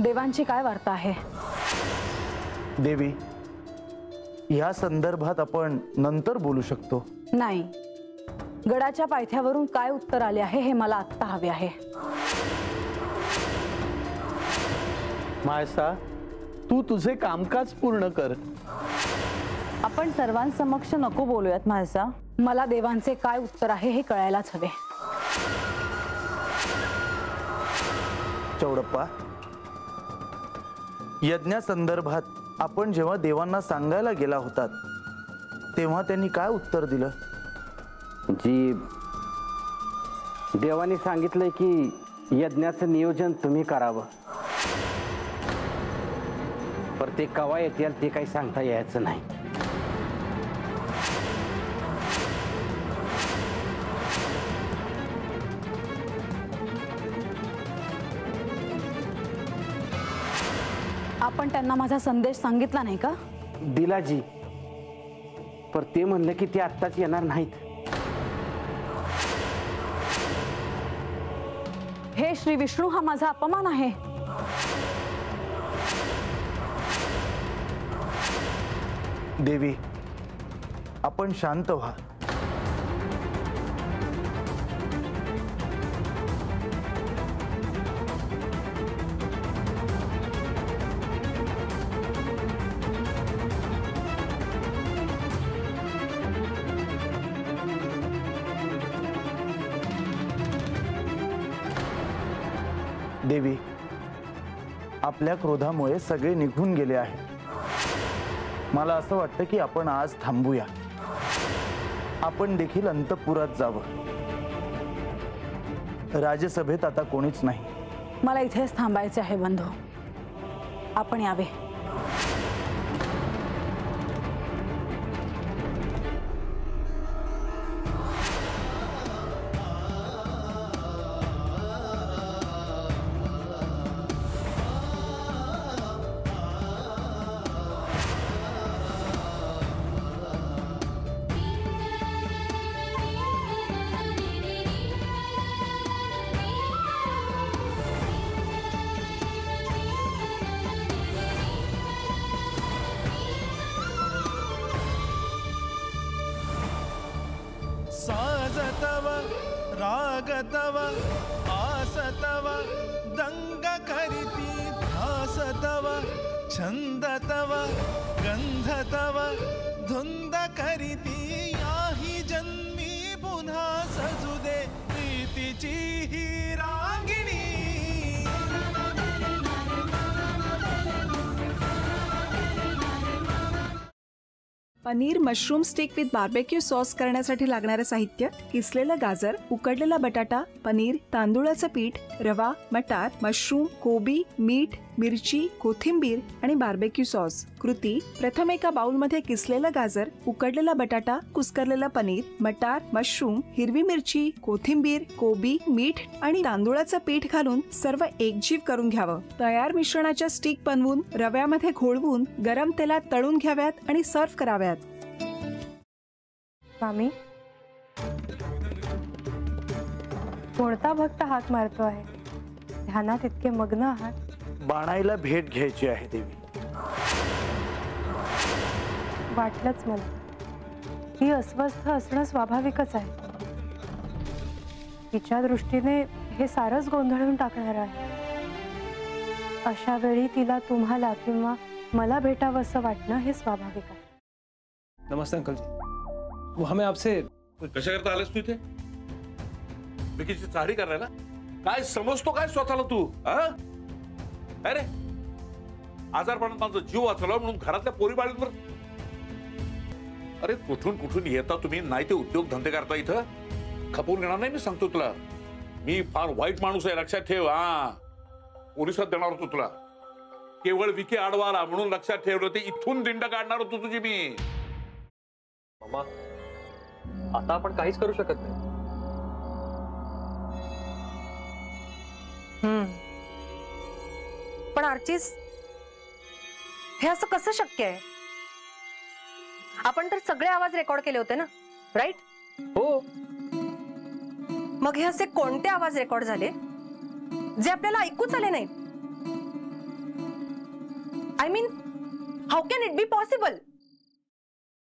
देवांची काय वार्ता आहे? देवी, या संदर्भात आपण नंतर बोलू शकतो. नाही, गडाच्या पायथ्यावरून काय उत्तर आले आहे हे मला आत्ता हवे आहे. मायसा, तू तुझे कामकाज पूर्ण कर. आपण सर्वांसमक्ष नको बोलूयात म्हाळसा. मला देवांचे काय उत्तर आहे हे कळायलाच हवे. चौडप्पा, यज्ञासंदर्भात आपण जेव्हा देवांना सांगायला गेला होतात तेव्हा त्यांनी काय उत्तर दिलं? जी, देवाने सांगितलंय की यज्ञाचं नियोजन तुम्ही करावं, पर ते कवा येतील ते काही सांगता यायचं नाही. आपण त्यांना माझा संदेश सांगितला नाही का? दिला जी, पर ते म्हणलं की ते आत्ताच येणार नाहीत. हे श्री विष्णू, हा माझा अपमान आहे. देवी, आपण शांत व्हा. देवी, आपल्या क्रोधामुळे सगळे निघून गेले आहे. मला असं वाटतं की आपण आज थांबूया. आपण देखील अंतःपुरात जावं. राजसभेत आता कोणीच नाही. मला इथेच थांबायचे आहे बंधू. आपण यावे. साजतव रागतव आसतव दंग करीती भासतव छंदतव गंधतव धुंद करीती याही जन्मी पुन्हा सजुदे प्रीतीची ही रागिणी. Paneer mushroom stick with barbecue sauce करण्यासाठी लागणारे साहित्य: किसलेलं गाजर, उकडलेला बटाटा, पनीर, तांदूळाचं पीठ, रवा, मटार, मशरूम, कोबी, मीठ, मिरची, कोथिंबीर आणि बार्बेक्यू सॉस. कृती: प्रथम एका बाउलमध्ये किसलेलं गाजर, उकडलेला बटाटा, कुस्करलेलं पनीर, मटार, मशरूम, हिरवी मिरची, कोथिंबीर, कोबी, मीठ आणि तांदूळाचं पीठ घालून सर्व एकजीव करून घ्यावं. तयार मिश्रणाच्या स्टिक बनवून रव्यामध्ये घोळवून गरम तेलात तळून घ्याव्यात आणि सर्व्ह कराव्यात. मामी, कोणता भक्त हाक मारतो आहे? ध्यानात इतके मग्न आहात. बाणाईला भेट घ्यायची आहे देवी. वाटलंच मला. ती अस्वस्थ असणं स्वाभाविकच आहे. तिच्या दृष्टीने हे सारंच गोंधळून टाकणार आहे. अशा वेळी तिला तुम्हाला किंवा मला भेटावं असं वाटणं हे स्वाभाविक आहे. नमस्ते अंकल जी. वो हमें आपसे कशा करता आलेस तू इथे? बिकीची चारी करायला? काय समजतो काय स्वतःला तू? अरे आजारपणात माझा जीव वाचला म्हणून घरातल्या पोरीबाळींवर. अरे कुठून कुठून येता तुम्ही? नाही ते उद्योग धंदे करता इथं. खपवून घेणार नाही मी सांगतो तुला. मी फार वाईट माणूस आहे, लक्षात ठेव. पोलिसात देणार होतो तुला. केवळ विके आडवाला म्हणून लक्षात ठेवलं. ते इथून दिंड काढणार होतो तुझी मी. मामा, आता आपण काहीच करू शकत नाही. पण आर्चीज, हे असं कसं शक्य आहे? आपण तर सगळे आवाज रेकॉर्ड केले होते ना, राईट? हो. मग हे असे कोणते आवाज रेकॉर्ड झाले जे आपल्याला ऐकूच आले नाहीत? मीन how can it be possible?